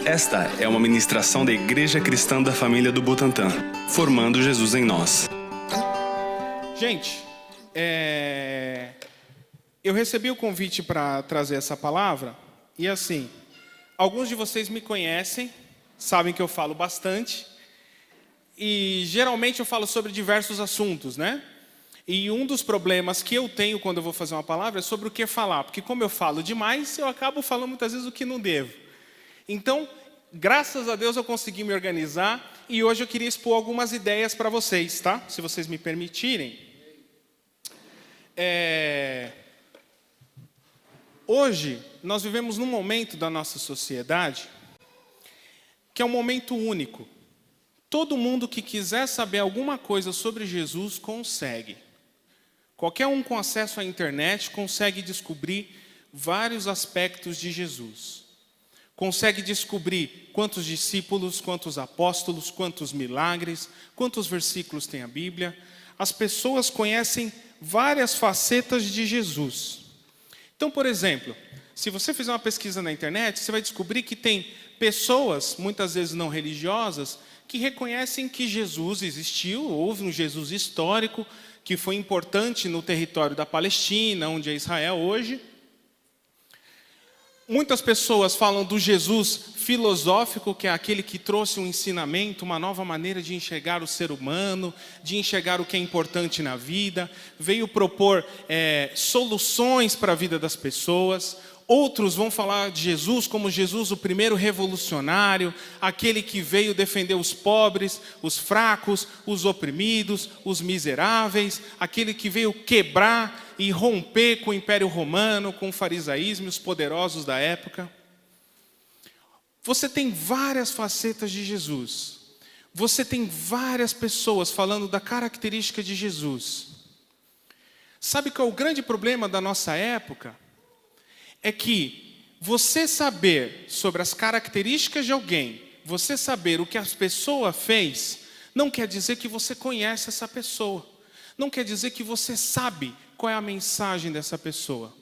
Esta é uma ministração da Igreja Cristã da Família do Butantã, formando Jesus em nós. Gente, eu recebi o convite para trazer essa palavra e assim, alguns de vocês me conhecem, sabem que eu falo bastante e geralmente eu falo sobre diversos assuntos, né? E um dos problemas que eu tenho quando eu vou fazer uma palavra é sobre o que falar, porque como eu falo demais, eu acabo falando muitas vezes o que não devo. Então, graças a Deus eu consegui me organizar e hoje eu queria expor algumas ideias para vocês, tá? Se vocês me permitirem. Hoje, nós vivemos num momento da nossa sociedade que é um momento único. Todo mundo que quiser saber alguma coisa sobre Jesus consegue. Qualquer um com acesso à internet consegue descobrir vários aspectos de Jesus. Consegue descobrir quantos discípulos, quantos apóstolos, quantos milagres, quantos versículos tem a Bíblia. As pessoas conhecem várias facetas de Jesus. Então, por exemplo, se você fizer uma pesquisa na internet, você vai descobrir que tem pessoas, muitas vezes não religiosas, que reconhecem que Jesus existiu, houve um Jesus histórico, que foi importante no território da Palestina, onde é Israel hoje. Muitas pessoas falam do Jesus filosófico, que é aquele que trouxe um ensinamento, uma nova maneira de enxergar o ser humano, de enxergar o que é importante na vida, veio propor soluções para a vida das pessoas. Outros vão falar de Jesus como Jesus, o primeiro revolucionário, aquele que veio defender os pobres, os fracos, os oprimidos, os miseráveis, aquele que veio quebrar e romper com o Império Romano, com o farisaísmo e os poderosos da época. Você tem várias facetas de Jesus. Você tem várias pessoas falando da característica de Jesus. Sabe qual é o grande problema da nossa época? É que você saber sobre as características de alguém, você saber o que a pessoa fez, não quer dizer que você conhece essa pessoa. Não quer dizer que você sabe qual é a mensagem dessa pessoa.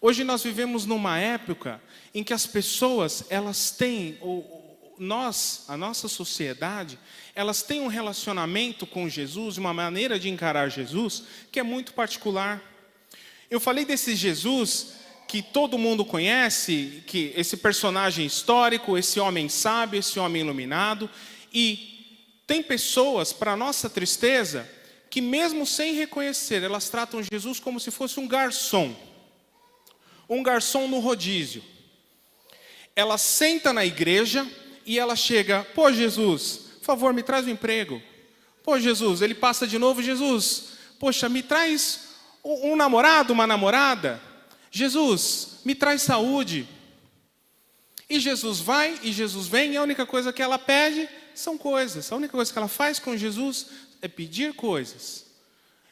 Hoje nós vivemos numa época em que as pessoas, elas têm, a nossa sociedade, elas têm um relacionamento com Jesus, uma maneira de encarar Jesus, que é muito particular. Eu falei desse Jesus que todo mundo conhece, que esse personagem histórico, esse homem sábio, esse homem iluminado, e tem pessoas, para nossa tristeza, que mesmo sem reconhecer, elas tratam Jesus como se fosse um garçom no rodízio. Ela senta na igreja e ela chega, pô Jesus, por favor, me traz um emprego. Pô Jesus, ele passa de novo, Jesus, poxa, me traz um namorado, uma namorada. Jesus, me traz saúde. E Jesus vai e Jesus vem, e a única coisa que ela pede são coisas. A única coisa que ela faz com Jesus é pedir coisas.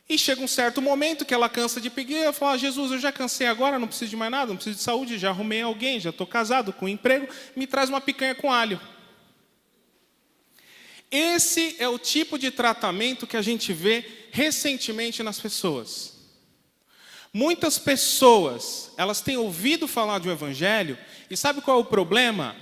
E chega um certo momento que ela cansa de pedir, ela fala, Jesus, eu já cansei agora, não preciso de mais nada, não preciso de saúde, já arrumei alguém, já estou casado com um emprego, me traz uma picanha com alho. Esse é o tipo de tratamento que a gente vê recentemente nas pessoas. Muitas pessoas, elas têm ouvido falar do Evangelho, e sabe qual é o problema?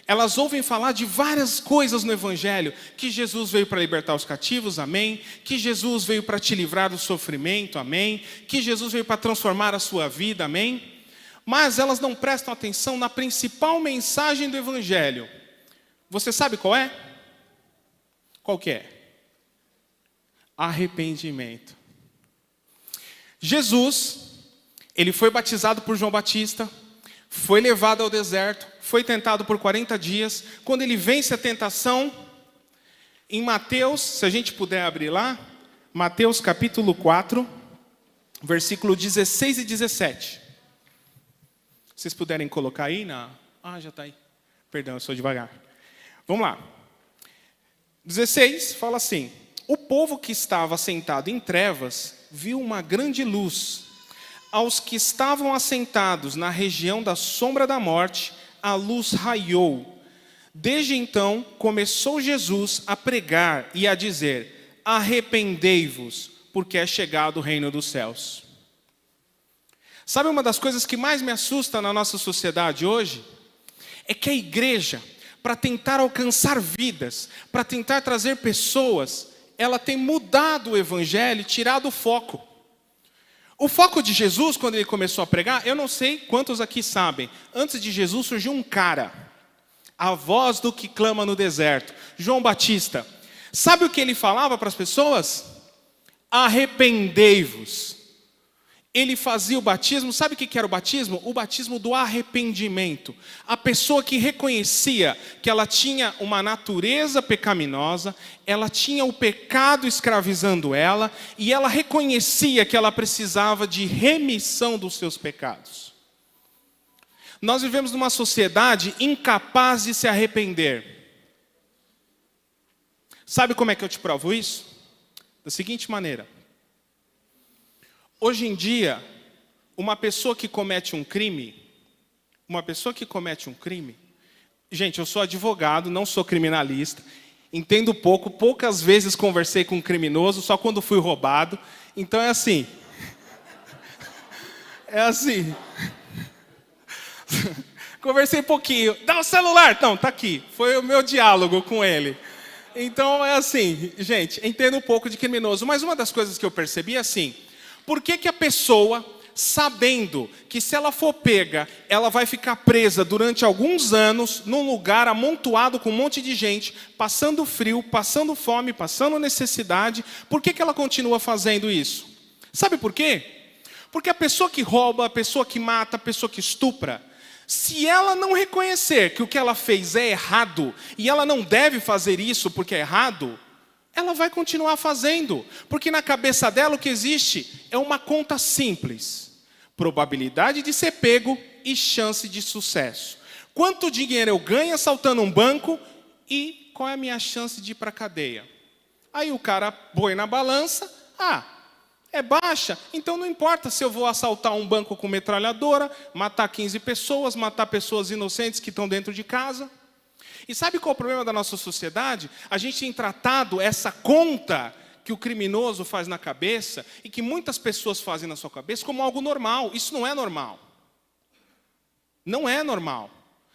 Elas ouvem falar de várias coisas no Evangelho, que Jesus veio para libertar os cativos, amém? Que Jesus veio para te livrar do sofrimento, amém? Que Jesus veio para transformar a sua vida, amém? Mas elas não prestam atenção na principal mensagem do Evangelho. Você sabe qual é? Qual que é? Arrependimento. Jesus, ele foi batizado por João Batista, foi levado ao deserto, foi tentado por 40 dias. Quando ele vence a tentação, em Mateus, se a gente puder abrir lá, Mateus capítulo 4, versículo 16 e 17. Se vocês puderem colocar aí já está aí. Perdão, eu sou devagar. Vamos lá. 16 fala assim: o povo que estava sentado em trevas viu uma grande luz. Aos que estavam assentados na região da sombra da morte, a luz raiou. Desde então, começou Jesus a pregar e a dizer: arrependei-vos, porque é chegado o reino dos céus. Sabe uma das coisas que mais me assusta na nossa sociedade hoje? É que a igreja para tentar alcançar vidas, para tentar trazer pessoas, ela tem mudado o evangelho e tirado o foco. O foco de Jesus, quando ele começou a pregar, eu não sei quantos aqui sabem, antes de Jesus surgiu um cara, a voz do que clama no deserto, João Batista. Sabe o que ele falava para as pessoas? Arrependei-vos. Ele fazia o batismo, sabe o que era o batismo? O batismo do arrependimento. A pessoa que reconhecia que ela tinha uma natureza pecaminosa, ela tinha o pecado escravizando ela, e ela reconhecia que ela precisava de remissão dos seus pecados. Nós vivemos numa sociedade incapaz de se arrepender. Sabe como é que eu te provo isso? Da seguinte maneira. Hoje em dia, uma pessoa que comete um crime, gente, eu sou advogado, não sou criminalista, entendo pouco, poucas vezes conversei com um criminoso, só quando fui roubado, então é assim. Conversei pouquinho, dá o celular, não, tá aqui, foi o meu diálogo com ele. Então é assim, gente, entendo um pouco de criminoso, mas uma das coisas que eu percebi é assim, por que a pessoa, sabendo que se ela for pega, ela vai ficar presa durante alguns anos, num lugar amontoado com um monte de gente, passando frio, passando fome, passando necessidade, por que ela continua fazendo isso? Sabe por quê? Porque a pessoa que rouba, a pessoa que mata, a pessoa que estupra, se ela não reconhecer que o que ela fez é errado, e ela não deve fazer isso porque é errado, ela vai continuar fazendo, porque na cabeça dela o que existe é uma conta simples. Probabilidade de ser pego e chance de sucesso. Quanto dinheiro eu ganho assaltando um banco e qual é a minha chance de ir para a cadeia? Aí o cara põe na balança, é baixa, então não importa se eu vou assaltar um banco com metralhadora, matar 15 pessoas, matar pessoas inocentes que estão dentro de casa. E sabe qual é o problema da nossa sociedade? A gente tem tratado essa conta que o criminoso faz na cabeça e que muitas pessoas fazem na sua cabeça como algo normal. Isso não é normal. Não é normal.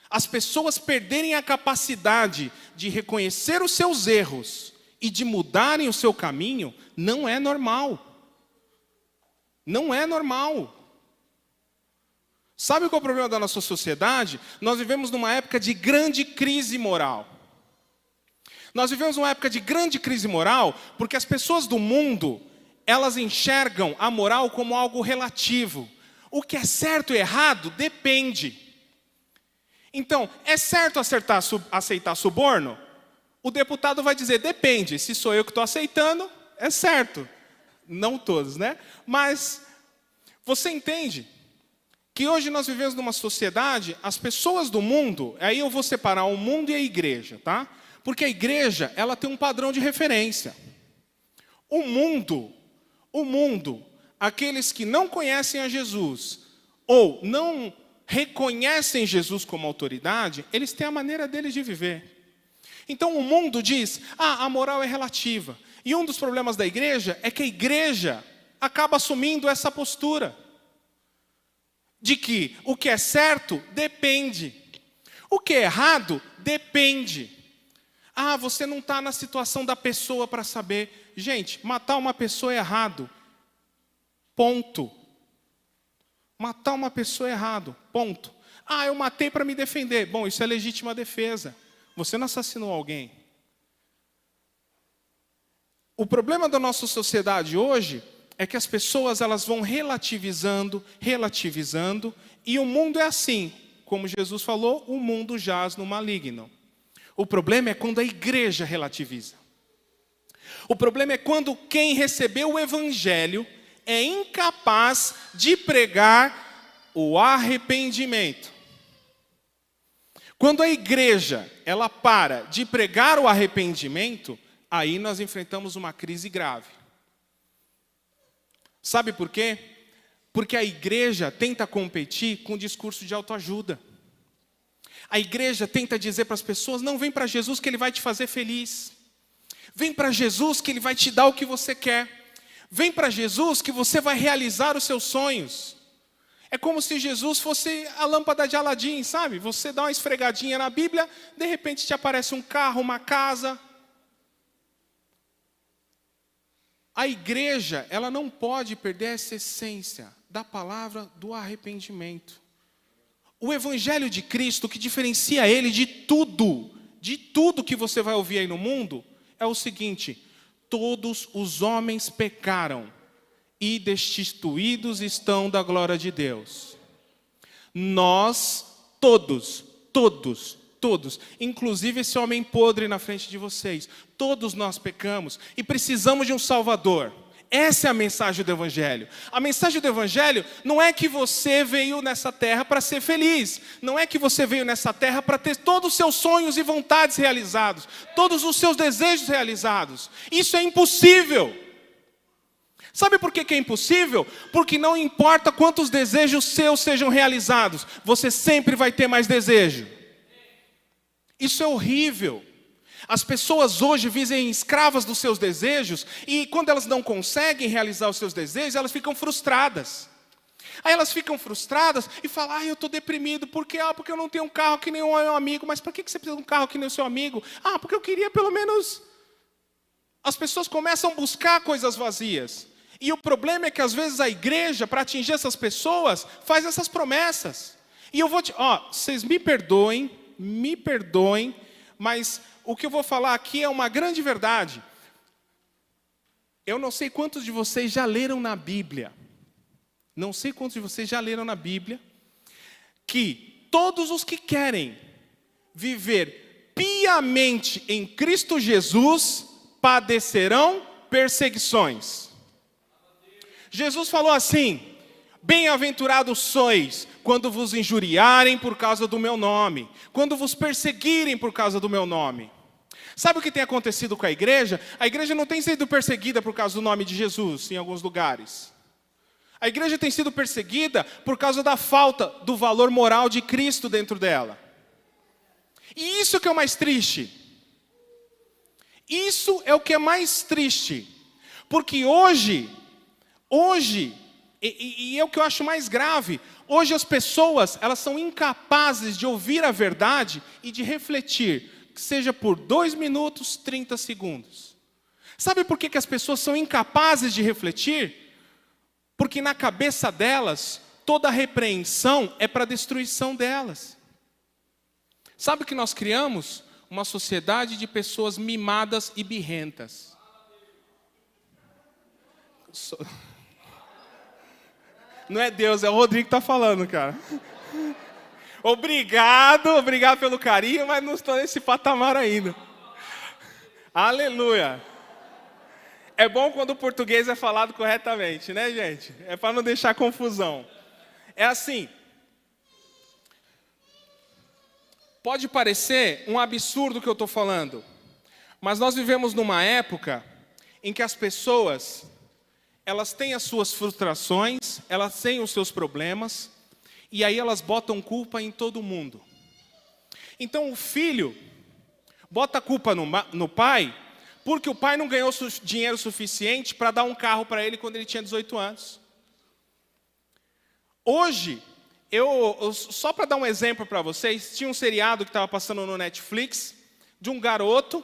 As pessoas perderem a capacidade de reconhecer os seus erros e de mudarem o seu caminho não é normal. Não é normal. Sabe qual é o problema da nossa sociedade? Nós vivemos numa época de grande crise moral. Nós vivemos numa época de grande crise moral porque as pessoas do mundo, elas enxergam a moral como algo relativo. O que é certo e errado depende. Então, é certo aceitar suborno? O deputado vai dizer, depende. Se sou eu que estou aceitando, é certo. Não todos, né? Mas você entende que hoje nós vivemos numa sociedade, as pessoas do mundo, aí eu vou separar o mundo e a igreja, tá? Porque a igreja, ela tem um padrão de referência. O mundo, aqueles que não conhecem a Jesus, ou não reconhecem Jesus como autoridade, eles têm a maneira deles de viver. Então o mundo diz, a moral é relativa. E um dos problemas da igreja é que a igreja acaba assumindo essa postura. De que o que é certo depende. O que é errado depende. Você não está na situação da pessoa para saber. Gente, matar uma pessoa é errado. Ponto. Matar uma pessoa é errado. Ponto. Eu matei para me defender. Bom, isso é legítima defesa. Você não assassinou alguém. O problema da nossa sociedade hoje é que as pessoas elas vão relativizando, e o mundo é assim. Como Jesus falou, o mundo jaz no maligno. O problema é quando a igreja relativiza. O problema é quando quem recebeu o evangelho é incapaz de pregar o arrependimento. Quando a igreja ela para de pregar o arrependimento, aí nós enfrentamos uma crise grave. Sabe por quê? Porque a igreja tenta competir com o discurso de autoajuda. A igreja tenta dizer para as pessoas, não, vem para Jesus que Ele vai te fazer feliz. Vem para Jesus que Ele vai te dar o que você quer. Vem para Jesus que você vai realizar os seus sonhos. É como se Jesus fosse a lâmpada de Aladim, sabe? Você dá uma esfregadinha na Bíblia, de repente te aparece um carro, uma casa. A igreja, ela não pode perder essa essência da palavra do arrependimento. O evangelho de Cristo, que diferencia ele de tudo que você vai ouvir aí no mundo, é o seguinte: todos os homens pecaram e destituídos estão da glória de Deus. Nós, todos, inclusive esse homem podre na frente de vocês, todos nós pecamos e precisamos de um Salvador. Essa é a mensagem do Evangelho. A mensagem do Evangelho não é que você veio nessa terra para ser feliz. Não é que você veio nessa terra para ter todos os seus sonhos e vontades realizados. Todos os seus desejos realizados. Isso é impossível. Sabe por que é impossível? Porque não importa quantos desejos seus sejam realizados, você sempre vai ter mais desejo. Isso é horrível. As pessoas hoje vivem escravas dos seus desejos e quando elas não conseguem realizar os seus desejos, elas ficam frustradas. Aí elas ficam frustradas e falam: eu estou deprimido, por quê? Porque eu não tenho um carro que nem o meu amigo. Mas por que você precisa de um carro que nem o seu amigo? Porque eu queria pelo menos... As pessoas começam a buscar coisas vazias. E o problema é que às vezes a igreja, para atingir essas pessoas, faz essas promessas. E eu vou vocês me perdoem, mas o que eu vou falar aqui é uma grande verdade. Eu não sei quantos de vocês já leram na Bíblia. Que todos os que querem viver piamente em Cristo Jesus padecerão perseguições. Jesus falou assim: bem-aventurados sois quando vos injuriarem por causa do meu nome, quando vos perseguirem por causa do meu nome. Sabe o que tem acontecido com a igreja? A igreja não tem sido perseguida por causa do nome de Jesus em alguns lugares. A igreja tem sido perseguida por causa da falta do valor moral de Cristo dentro dela. E isso que é o mais triste. Isso é o que é mais triste. Porque hoje, e é o que eu acho mais grave, hoje as pessoas, elas são incapazes de ouvir a verdade e de refletir, que seja por 2 minutos, 30 segundos. Sabe por que as pessoas são incapazes de refletir? Porque na cabeça delas, toda repreensão é para a destruição delas. Sabe o que nós criamos? Uma sociedade de pessoas mimadas e birrentas. Não é Deus, é o Rodrigo que está falando, cara. Obrigado pelo carinho, mas não estou nesse patamar ainda. Aleluia. É bom quando o português é falado corretamente, né, gente? É para não deixar confusão. É assim. Pode parecer um absurdo o que eu estou falando, mas nós vivemos numa época em que as pessoas, elas têm as suas frustrações, elas têm os seus problemas, e aí elas botam culpa em todo mundo. Então o filho bota a culpa no pai, porque o pai não ganhou dinheiro suficiente para dar um carro para ele quando ele tinha 18 anos. Hoje, só para dar um exemplo para vocês, tinha um seriado que estava passando no Netflix, de um garoto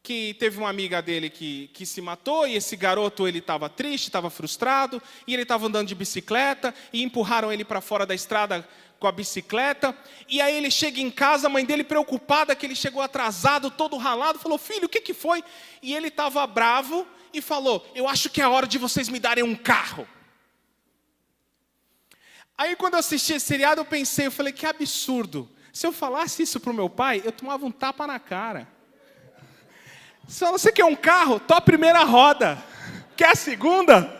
que teve uma amiga dele que se matou, e esse garoto ele estava triste, estava frustrado, e ele estava andando de bicicleta, e empurraram ele para fora da estrada com a bicicleta, e aí ele chega em casa, a mãe dele preocupada que ele chegou atrasado, todo ralado, falou: filho, o que foi? E ele estava bravo e falou: eu acho que é hora de vocês me darem um carro. Aí quando eu assisti esse seriado eu falei, que absurdo. Se eu falasse isso para o meu pai, eu tomava um tapa na cara. Se você quer um carro, tô a primeira roda. Quer a segunda?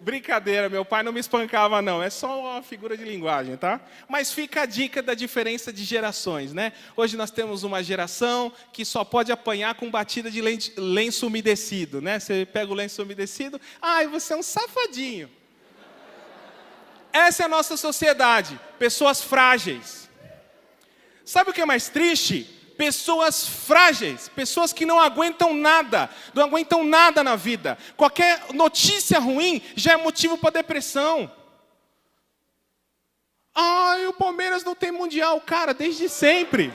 Brincadeira, meu pai não me espancava não, é só uma figura de linguagem, tá? Mas fica a dica da diferença de gerações, né? Hoje nós temos uma geração que só pode apanhar com batida de lenço umedecido, né? Você pega o lenço umedecido, você é um safadinho. Essa é a nossa sociedade, pessoas frágeis. Sabe o que é mais triste? Pessoas frágeis, pessoas que não aguentam nada na vida. Qualquer notícia ruim já é motivo para depressão. Ai, o Palmeiras não tem mundial. Cara, desde sempre.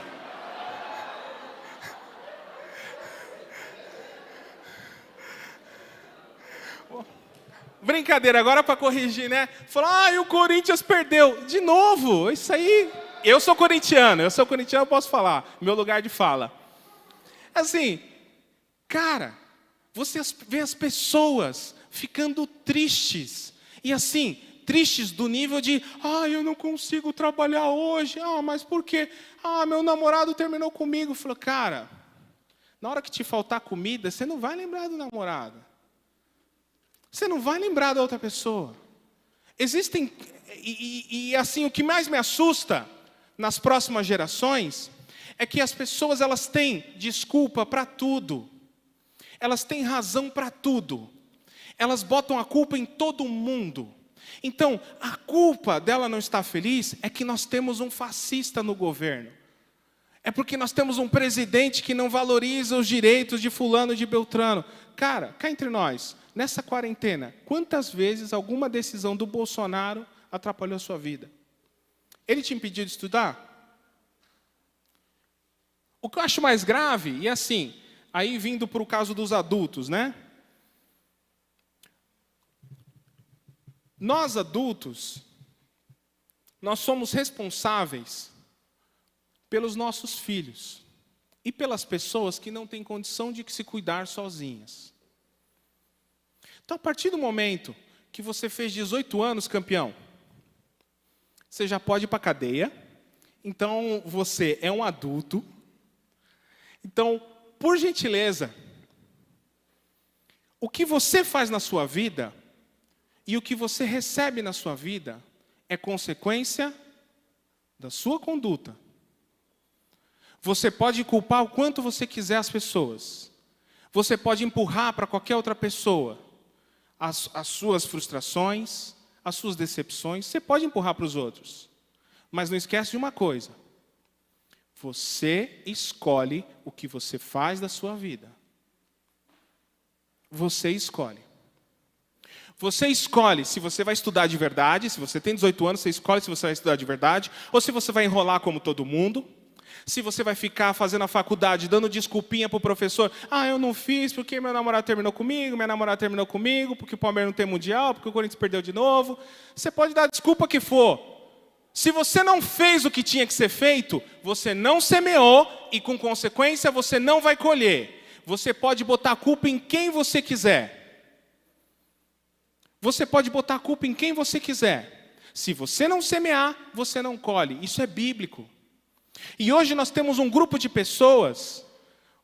Brincadeira, agora para corrigir, né? Falar, o Corinthians perdeu. De novo, isso aí. Eu sou corintiano, eu posso falar. Meu lugar de fala. Assim, cara, você vê as pessoas ficando tristes. E assim, tristes do nível de, eu não consigo trabalhar hoje. Mas por quê? Meu namorado terminou comigo. Falou, cara, na hora que te faltar comida, você não vai lembrar do namorado. Você não vai lembrar da outra pessoa. Existem, e assim, o que mais me assusta nas próximas gerações é que as pessoas, elas têm desculpa para tudo. Elas têm razão para tudo. Elas botam a culpa em todo mundo. Então, a culpa dela não estar feliz é que nós temos um fascista no governo. É porque nós temos um presidente que não valoriza os direitos de fulano, de beltrano. Cara, cá entre nós, nessa quarentena, quantas vezes alguma decisão do Bolsonaro atrapalhou a sua vida? Ele te impediu de estudar? O que eu acho mais grave, e assim, aí vindo para o caso dos adultos, né? Nós adultos, nós somos responsáveis pelos nossos filhos e pelas pessoas que não têm condição de se cuidar sozinhas. Então, a partir do momento que você fez 18 anos, campeão, você já pode ir para a cadeia. Então, você é um adulto. Então, por gentileza, o que você faz na sua vida e o que você recebe na sua vida é consequência da sua conduta. Você pode culpar o quanto você quiser as pessoas. Você pode empurrar para qualquer outra pessoa as suas frustrações, as suas decepções. Você pode empurrar para os outros. Mas não esquece de uma coisa. Você escolhe o que você faz da sua vida. Você escolhe. Você escolhe se você vai estudar de verdade. Se você tem 18 anos, você escolhe se você vai estudar de verdade. Ou se você vai enrolar como todo mundo. Se você vai ficar fazendo a faculdade, dando desculpinha para o professor. Eu não fiz porque meu namorado terminou comigo, minha namorada terminou comigo, porque o Palmeiras não tem mundial, porque o Corinthians perdeu de novo. Você pode dar a desculpa que for. Se você não fez o que tinha que ser feito, você não semeou e, com consequência, você não vai colher. Você pode botar a culpa em quem você quiser. Você pode botar a culpa em quem você quiser. Se você não semear, você não colhe. Isso é bíblico. E hoje nós temos um grupo de pessoas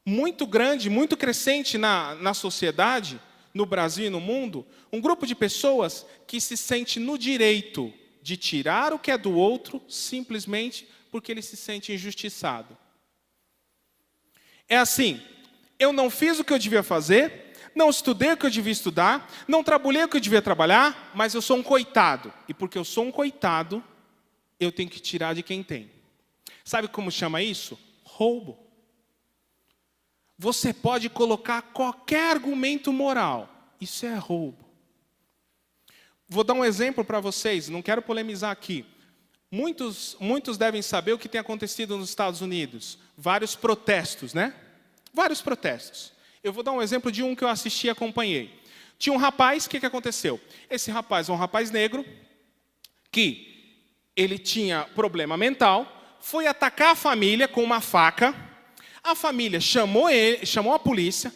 muito grande, muito crescente na sociedade, no Brasil e no mundo, um grupo de pessoas que se sente no direito de tirar o que é do outro, simplesmente porque ele se sente injustiçado. É assim, eu não fiz o que eu devia fazer, não estudei o que eu devia estudar, não trabalhei o que eu devia trabalhar, mas eu sou um coitado. E porque eu sou um coitado, eu tenho que tirar de quem tem. Sabe como chama isso? Roubo. Você pode colocar qualquer argumento moral. Isso é roubo. Vou dar um exemplo para vocês, não quero polemizar aqui. Muitos devem saber o que tem acontecido nos Estados Unidos. Vários protestos, né? Vários protestos. Eu vou dar um exemplo de um que eu assisti e acompanhei. Tinha um rapaz, o que aconteceu? Esse rapaz é um rapaz negro, que ele tinha problema mental, foi atacar a família com uma faca. A família chamou a polícia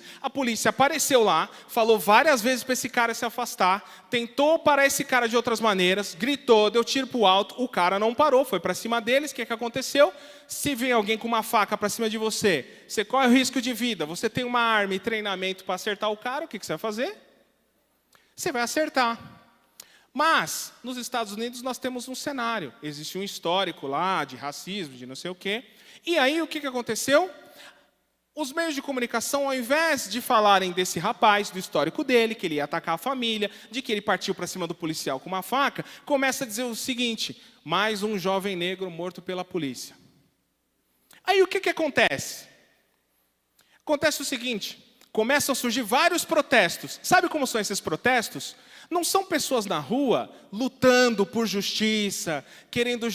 apareceu lá, falou várias vezes para esse cara se afastar, tentou parar esse cara de outras maneiras, gritou, deu tiro para o alto, o cara não parou, foi para cima deles. O que aconteceu? Se vem alguém com uma faca para cima de você, você corre o risco de vida, você tem uma arma e treinamento para acertar o cara, o que você vai fazer? Você vai acertar. Mas, nos Estados Unidos, nós temos um cenário. Existe um histórico lá de racismo, de não sei o quê. E aí, o que aconteceu? Os meios de comunicação, ao invés de falarem desse rapaz, do histórico dele, que ele ia atacar a família, de que ele partiu para cima do policial com uma faca, começa a dizer o seguinte: mais um jovem negro morto pela polícia. Aí, o que acontece? Acontece o seguinte: começam a surgir vários protestos. Sabe como são esses protestos? Não são pessoas na rua lutando por justiça, querendo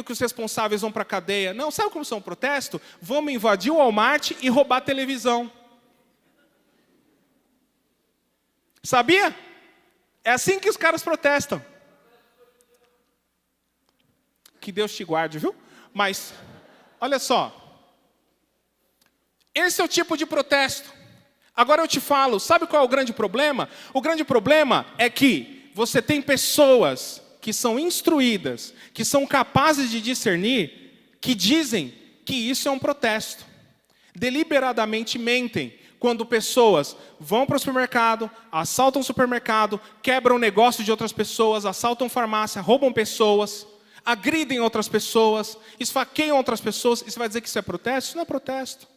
que os responsáveis vão para a cadeia. Não, sabe como são o protesto? Vamos invadir o Walmart e roubar a televisão. Sabia? É assim que os caras protestam. Que Deus te guarde, viu? Mas, olha só. Esse é o tipo de protesto. Agora eu te falo, sabe qual é o grande problema? O grande problema é que você tem pessoas que são instruídas, que são capazes de discernir, que dizem que isso é um protesto. Deliberadamente mentem quando pessoas vão para o supermercado, assaltam o supermercado, quebram o negócio de outras pessoas, assaltam farmácia, roubam pessoas, agridem outras pessoas, esfaqueiam outras pessoas. E você vai dizer que isso é protesto? Isso não é protesto.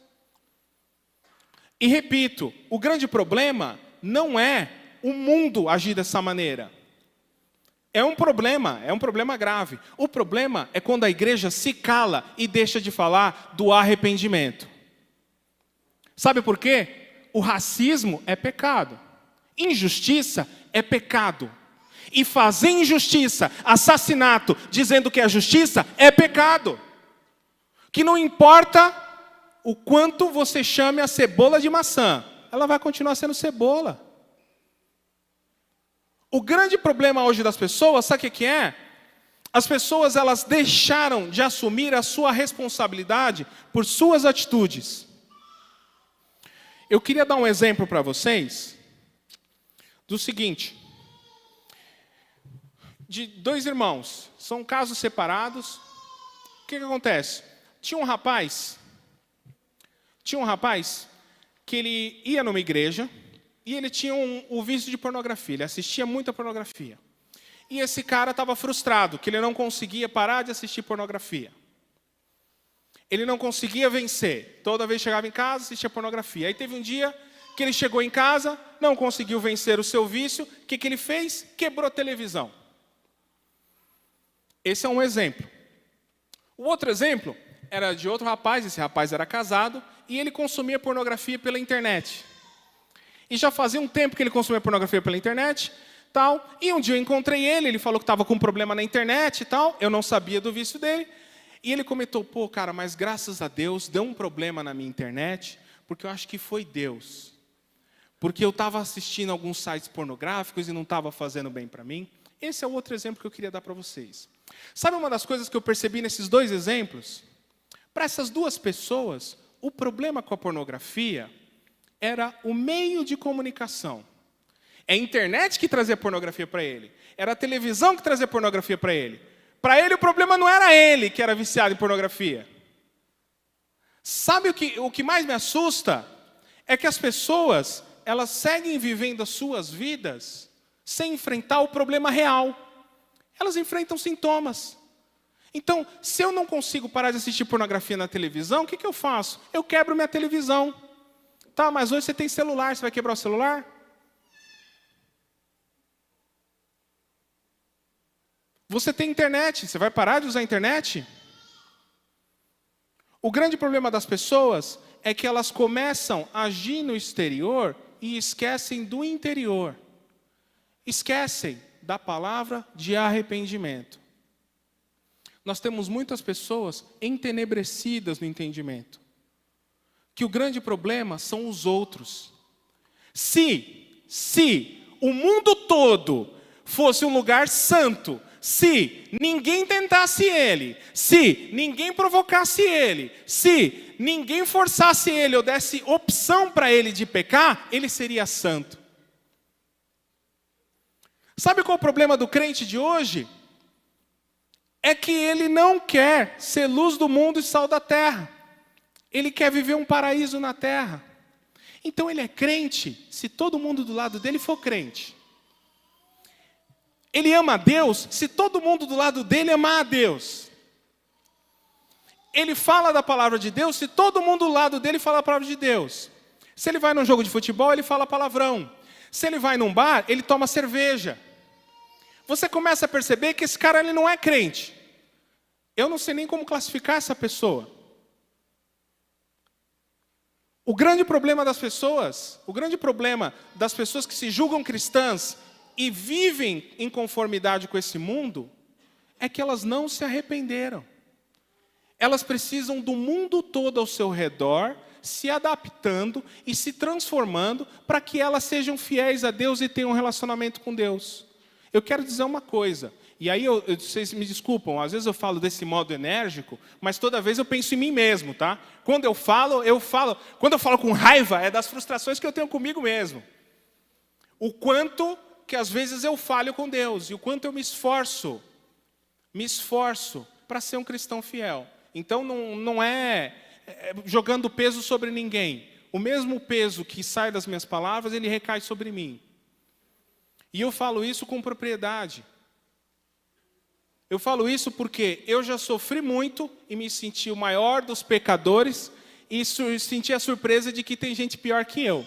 E repito, o grande problema não é o mundo agir dessa maneira. É um problema grave. O problema é quando a igreja se cala e deixa de falar do arrependimento. Sabe por quê? O racismo é pecado. Injustiça é pecado. E fazer injustiça, assassinato, dizendo que é justiça, é pecado. Que não importa o quanto você chame a cebola de maçã, ela vai continuar sendo cebola. O grande problema hoje das pessoas, sabe o que é? As pessoas, elas deixaram de assumir a sua responsabilidade por suas atitudes. Eu queria dar um exemplo para vocês do seguinte. De dois irmãos, são casos separados. O que acontece? Tinha um rapaz que ele ia numa igreja e ele tinha o vício de pornografia, ele assistia muita pornografia. E esse cara estava frustrado, que ele não conseguia parar de assistir pornografia. Ele não conseguia vencer. Toda vez que chegava em casa, assistia pornografia. Aí teve um dia que ele chegou em casa, não conseguiu vencer o seu vício. O que ele fez? Quebrou a televisão. Esse é um exemplo. O outro exemplo era de outro rapaz, esse rapaz era casado, e ele consumia pornografia pela internet. E já fazia um tempo que ele consumia pornografia pela internet, tal, e um dia eu encontrei ele falou que estava com um problema na internet e tal, eu não sabia do vício dele, e ele comentou, pô, cara, mas graças a Deus deu um problema na minha internet, porque eu acho que foi Deus. Porque eu estava assistindo alguns sites pornográficos e não estava fazendo bem para mim. Esse é o outro exemplo que eu queria dar para vocês. Sabe uma das coisas que eu percebi nesses dois exemplos? Para essas duas pessoas, o problema com a pornografia era o meio de comunicação. É a internet que trazia pornografia para ele. Era a televisão que trazia pornografia para ele. Para ele, o problema não era ele que era viciado em pornografia. Sabe o que mais me assusta? É que as pessoas, elas seguem vivendo as suas vidas sem enfrentar o problema real. Elas enfrentam sintomas. Então, se eu não consigo parar de assistir pornografia na televisão, o que eu faço? Eu quebro minha televisão. Tá, mas hoje você tem celular, você vai quebrar o celular? Você tem internet, você vai parar de usar a internet? O grande problema das pessoas é que elas começam a agir no exterior e esquecem do interior. Esquecem da palavra de arrependimento. Nós temos muitas pessoas entenebrecidas no entendimento. Que o grande problema são os outros. Se o mundo todo fosse um lugar santo, se ninguém tentasse ele, se ninguém provocasse ele, se ninguém forçasse ele ou desse opção para ele de pecar, ele seria santo. Sabe qual é o problema do crente de hoje? É que ele não quer ser luz do mundo e sal da terra. Ele quer viver um paraíso na terra. Então ele é crente se todo mundo do lado dele for crente. Ele ama a Deus se todo mundo do lado dele amar a Deus. Ele fala da palavra de Deus se todo mundo do lado dele fala a palavra de Deus. Se ele vai num jogo de futebol, ele fala palavrão. Se ele vai num bar, ele toma cerveja. Você começa a perceber que esse cara ele não é crente. Eu não sei nem como classificar essa pessoa. O grande problema das pessoas que se julgam cristãs e vivem em conformidade com esse mundo, é que elas não se arrependeram. Elas precisam do mundo todo ao seu redor, se adaptando e se transformando para que elas sejam fiéis a Deus e tenham um relacionamento com Deus. Eu quero dizer uma coisa, e aí vocês me desculpam, às vezes eu falo desse modo enérgico, mas toda vez eu penso em mim mesmo, tá? Quando eu falo, quando eu falo com raiva, é das frustrações que eu tenho comigo mesmo. O quanto que às vezes eu falho com Deus, e o quanto eu me esforço para ser um cristão fiel. Então não é jogando peso sobre ninguém. O mesmo peso que sai das minhas palavras, ele recai sobre mim. E eu falo isso com propriedade. Eu falo isso porque eu já sofri muito e me senti o maior dos pecadores e senti a surpresa de que tem gente pior que eu.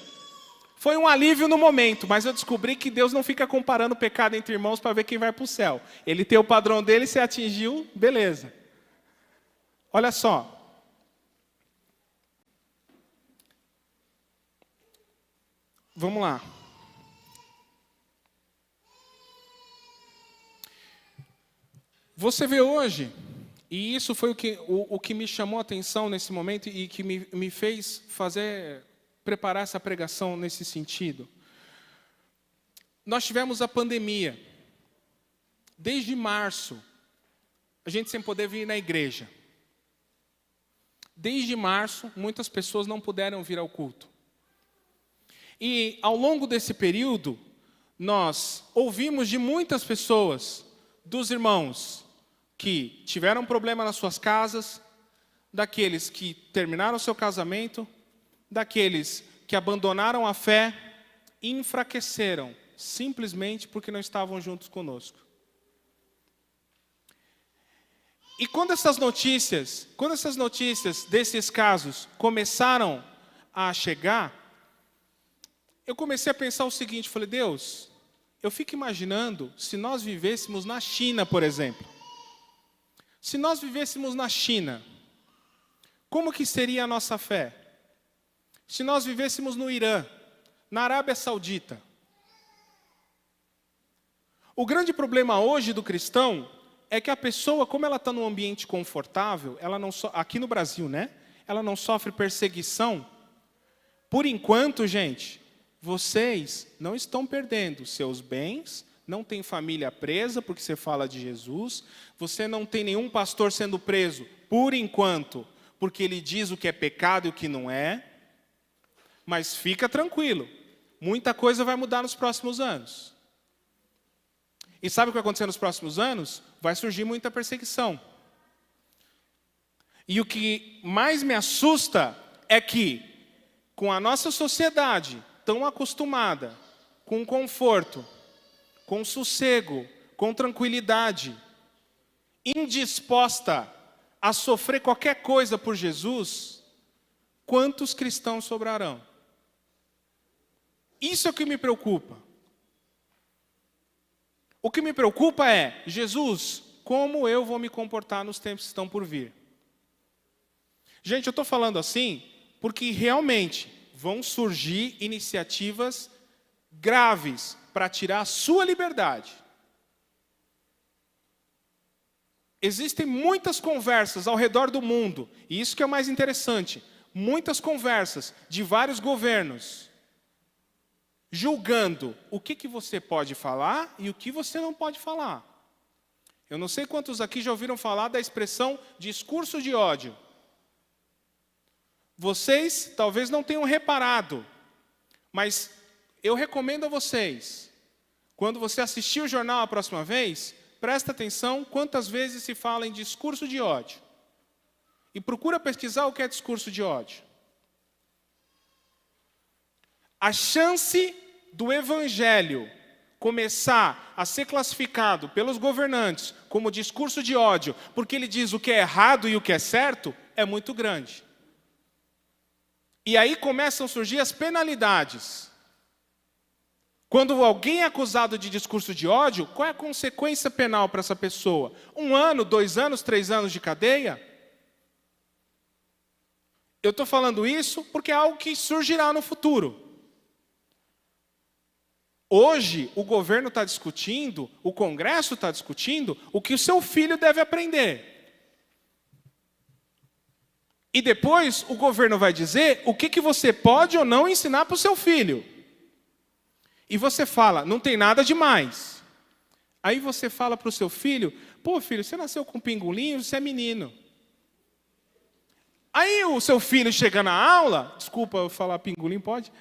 Foi um alívio no momento, mas eu descobri que Deus não fica comparando pecado entre irmãos para ver quem vai para o céu. Ele tem o padrão dele, se atingiu, beleza. Olha só. Vamos lá. Você vê hoje, e isso foi o que me chamou a atenção nesse momento e que me fez preparar essa pregação nesse sentido. Nós tivemos a pandemia. Desde março, a gente sem poder vir na igreja. Desde março, muitas pessoas não puderam vir ao culto. E ao longo desse período, nós ouvimos de muitas pessoas, dos irmãos que tiveram problema nas suas casas, daqueles que terminaram seu casamento, daqueles que abandonaram a fé e enfraqueceram, simplesmente porque não estavam juntos conosco. E quando essas notícias desses casos começaram a chegar, eu comecei a pensar o seguinte, falei, Deus, eu fico imaginando se nós vivêssemos na China, por exemplo. Se nós vivêssemos na China, como que seria a nossa fé? Se nós vivêssemos no Irã, na Arábia Saudita. O grande problema hoje do cristão é que a pessoa, como ela está num ambiente confortável, aqui no Brasil, né? Ela não sofre perseguição. Por enquanto, gente, vocês não estão perdendo seus bens, não tem família presa porque você fala de Jesus, você não tem nenhum pastor sendo preso, por enquanto, porque ele diz o que é pecado e o que não é. Mas fica tranquilo, muita coisa vai mudar nos próximos anos. E sabe o que vai acontecer nos próximos anos? Vai surgir muita perseguição. E o que mais me assusta é que, com a nossa sociedade tão acostumada, com conforto, com sossego, com tranquilidade, indisposta a sofrer qualquer coisa por Jesus, quantos cristãos sobrarão? Isso é o que me preocupa. O que me preocupa é, Jesus, como eu vou me comportar nos tempos que estão por vir? Gente, eu estou falando assim porque realmente vão surgir iniciativas graves para tirar a sua liberdade. Existem muitas conversas ao redor do mundo, e isso que é o mais interessante, muitas conversas de vários governos, julgando o que você pode falar e o que você não pode falar. Eu não sei quantos aqui já ouviram falar da expressão discurso de ódio. Vocês talvez não tenham reparado, mas eu recomendo a vocês, quando você assistir o jornal a próxima vez, presta atenção quantas vezes se fala em discurso de ódio. E procura pesquisar o que é discurso de ódio. A chance do evangelho começar a ser classificado pelos governantes como discurso de ódio, porque ele diz o que é errado e o que é certo, é muito grande. E aí começam a surgir as penalidades. Quando alguém é acusado de discurso de ódio, qual é a consequência penal para essa pessoa? 1 ano, 2 anos, 3 anos de cadeia? Eu estou falando isso porque é algo que surgirá no futuro. Hoje, o governo está discutindo, o Congresso está discutindo o que o seu filho deve aprender. E depois o governo vai dizer o que você pode ou não ensinar para o seu filho. E você fala, não tem nada demais. Aí você fala para o seu filho, pô filho, você nasceu com pingolinho, você é menino. Aí o seu filho chega na aula, desculpa eu falar pingolim, pode?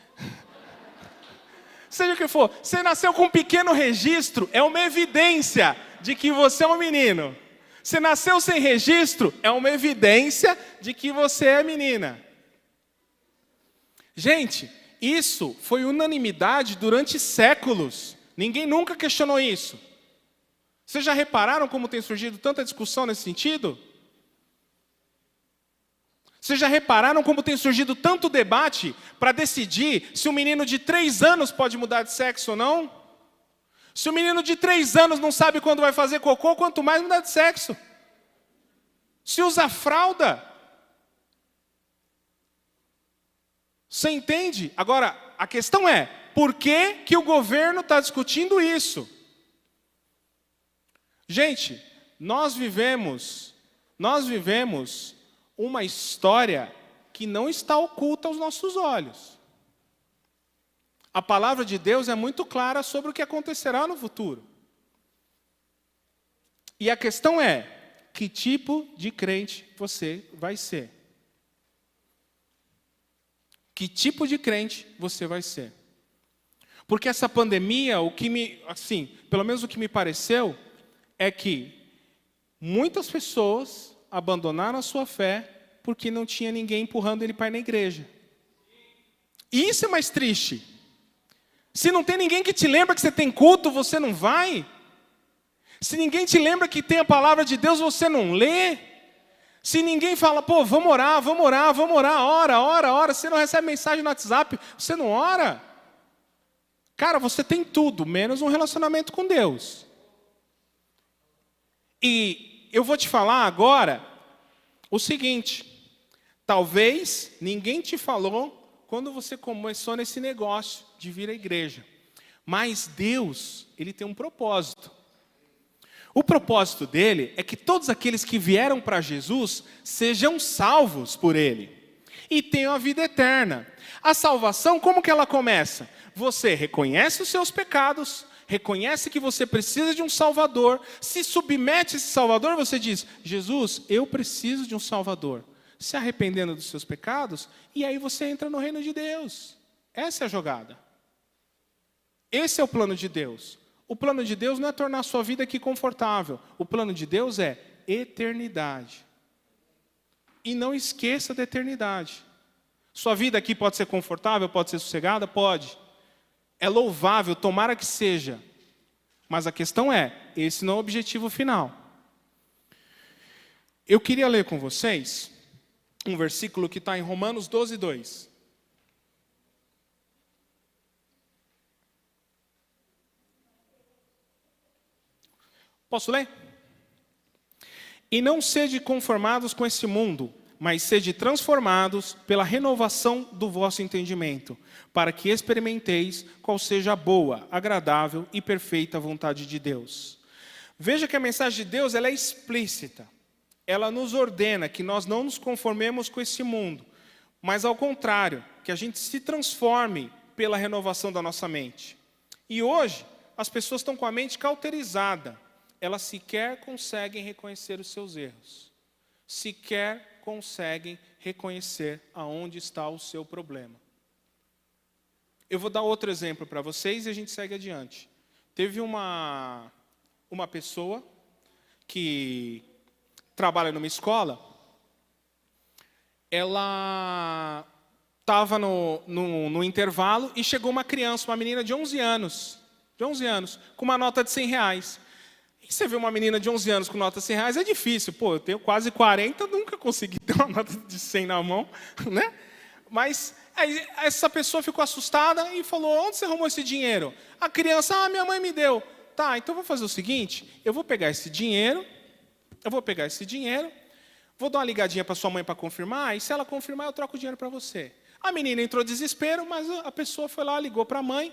Seja o que for, você nasceu com um pequeno registro, é uma evidência de que você é um menino. Você nasceu sem registro, é uma evidência de que você é menina. Gente, isso foi unanimidade durante séculos. Ninguém nunca questionou isso. Vocês já repararam como tem surgido tanta discussão nesse sentido? Vocês já repararam como tem surgido tanto debate para decidir se um menino de 3 anos pode mudar de sexo ou não? Se o menino de 3 anos não sabe quando vai fazer cocô, quanto mais mudar de sexo. Se usa fralda. Você entende? Agora, a questão é, por que o governo está discutindo isso? Gente, nós vivemos uma história que não está oculta aos nossos olhos. A palavra de Deus é muito clara sobre o que acontecerá no futuro. E a questão é, que tipo de crente você vai ser? Que tipo de crente você vai ser? Porque essa pandemia, pelo menos o que me pareceu, é que muitas pessoas abandonaram a sua fé porque não tinha ninguém empurrando ele para ir na igreja. E isso é mais triste. Se não tem ninguém que te lembra que você tem culto, você não vai. Se ninguém te lembra que tem a palavra de Deus, você não lê. Se ninguém fala, pô, vamos orar, ora. Você não recebe mensagem no WhatsApp, você não ora. Cara, você tem tudo, menos um relacionamento com Deus. E eu vou te falar agora o seguinte. Talvez ninguém te falou quando você começou nesse negócio de vir à igreja. Mas Deus, Ele tem um propósito. O propósito dele é que todos aqueles que vieram para Jesus sejam salvos por Ele. E tenham a vida eterna. A salvação, como que ela começa? Você reconhece os seus pecados, reconhece que você precisa de um Salvador, se submete a esse Salvador, você diz, Jesus, eu preciso de um Salvador. Se arrependendo dos seus pecados, e aí você entra no reino de Deus. Essa é a jogada. Esse é o plano de Deus. O plano de Deus não é tornar a sua vida aqui confortável. O plano de Deus é eternidade. E não esqueça da eternidade. Sua vida aqui pode ser confortável, pode ser sossegada? Pode. É louvável, tomara que seja. Mas a questão é, esse não é o objetivo final. Eu queria ler com vocês um versículo que está em Romanos 12, 2. Posso ler? E não sede conformados com esse mundo, mas sede transformados pela renovação do vosso entendimento, para que experimenteis qual seja a boa, agradável e perfeita vontade de Deus. Veja que a mensagem de Deus ela é explícita. Ela nos ordena que nós não nos conformemos com esse mundo, mas ao contrário, que a gente se transforme pela renovação da nossa mente. E hoje, as pessoas estão com a mente cauterizada. Elas sequer conseguem reconhecer os seus erros. Sequer conseguem reconhecer aonde está o seu problema. Eu vou dar outro exemplo para vocês e a gente segue adiante. Teve uma pessoa que trabalha numa escola, ela estava no intervalo e chegou uma criança, uma menina de 11 anos, com uma nota de R$100. E você vê uma menina de 11 anos com nota de R$100, é difícil. Pô, eu tenho quase 40, nunca consegui ter uma nota de 100 na mão, né? Mas aí, essa pessoa ficou assustada e falou, onde você arrumou esse dinheiro? A criança, minha mãe me deu. Tá, então eu vou fazer o seguinte, eu vou pegar esse dinheiro, Vou dar uma ligadinha para sua mãe para confirmar, e se ela confirmar, eu troco o dinheiro para você. A menina entrou em desespero, mas a pessoa foi lá, ligou para a mãe.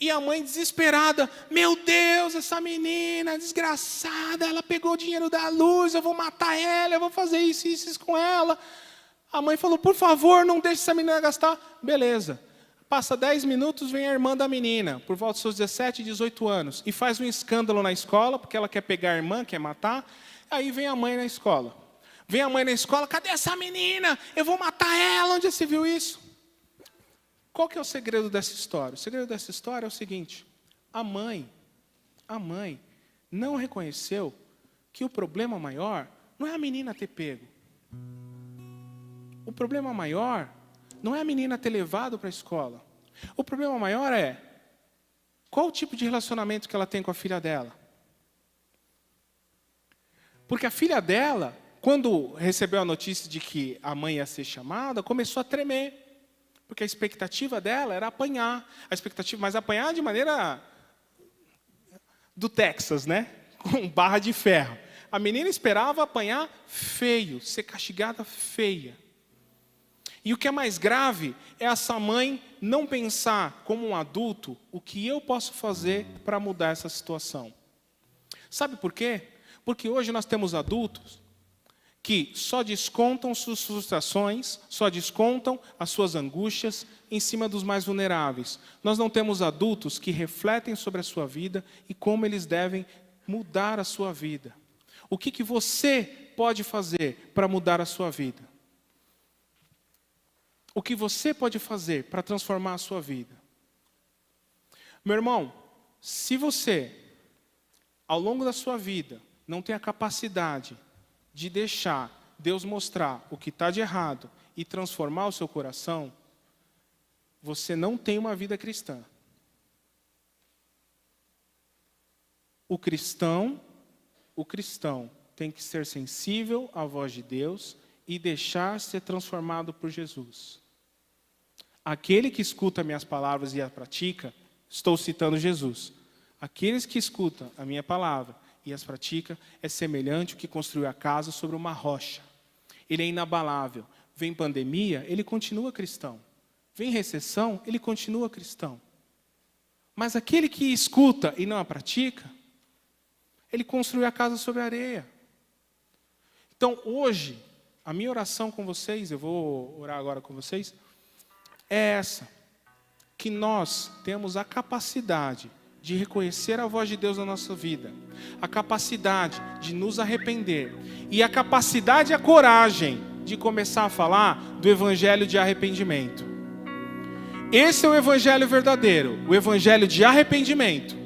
E a mãe desesperada, meu Deus, essa menina desgraçada, ela pegou o dinheiro da luz, eu vou matar ela, eu vou fazer isso com ela. A mãe falou, por favor, não deixe essa menina gastar. Beleza. Passa 10 minutos, vem a irmã da menina, por volta dos seus 17, 18 anos, e faz um escândalo na escola, porque ela quer pegar a irmã, quer matar. Aí vem a mãe na escola. Cadê essa menina? Eu vou matar ela, onde você viu isso? Qual que é o segredo dessa história? O segredo dessa história é o seguinte, a mãe não reconheceu que o problema maior não é a menina ter pego. O problema maior não é a menina ter levado para a escola. O problema maior é qual o tipo de relacionamento que ela tem com a filha dela. Porque a filha dela, quando recebeu a notícia de que a mãe ia ser chamada, começou a tremer. Porque a expectativa dela era apanhar. Mas apanhar de maneira do Texas, né? Com barra de ferro. A menina esperava apanhar feio, ser castigada feia. E o que é mais grave é essa mãe não pensar como um adulto o que eu posso fazer para mudar essa situação. Sabe por quê? Porque hoje nós temos adultos que só descontam suas frustrações, só descontam as suas angústias em cima dos mais vulneráveis. Nós não temos adultos que refletem sobre a sua vida e como eles devem mudar a sua vida. O que você pode fazer para mudar a sua vida? O que você pode fazer para transformar a sua vida? Meu irmão, se você, ao longo da sua vida, não tem a capacidade de deixar Deus mostrar o que está de errado e transformar o seu coração, você não tem uma vida cristã. O cristão tem que ser sensível à voz de Deus e deixar ser transformado por Jesus. Aquele que escuta minhas palavras e as pratica, estou citando Jesus. Aqueles que escutam a minha palavra e as pratica é semelhante ao que construiu a casa sobre uma rocha. Ele é inabalável. Vem pandemia, ele continua cristão. Vem recessão, ele continua cristão. Mas aquele que escuta e não a pratica, ele construiu a casa sobre a areia. Então, hoje, a minha oração com vocês, eu vou orar agora com vocês, é essa. Que nós temos a capacidade de reconhecer a voz de Deus na nossa vida. A capacidade de nos arrepender. E a capacidade e a coragem de começar a falar do evangelho de arrependimento. Esse é o evangelho verdadeiro. O evangelho de arrependimento.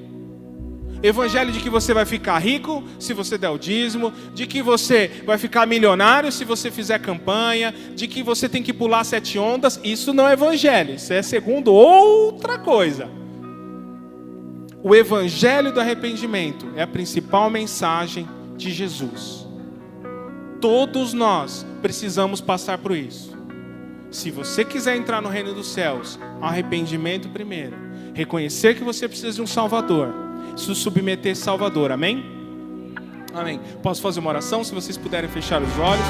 Evangelho de que você vai ficar rico se você der o dízimo, de que você vai ficar milionário se você fizer campanha, de que você tem que pular 7 ondas. Isso não é evangelho, isso é segundo outra coisa. O evangelho do arrependimento é a principal mensagem de Jesus. Todos nós precisamos passar por isso. Se você quiser entrar no reino dos céus, arrependimento primeiro. Reconhecer que você precisa de um Salvador. Se submeter a Salvador, amém? Amém. Posso fazer uma oração? Se vocês puderem fechar os olhos.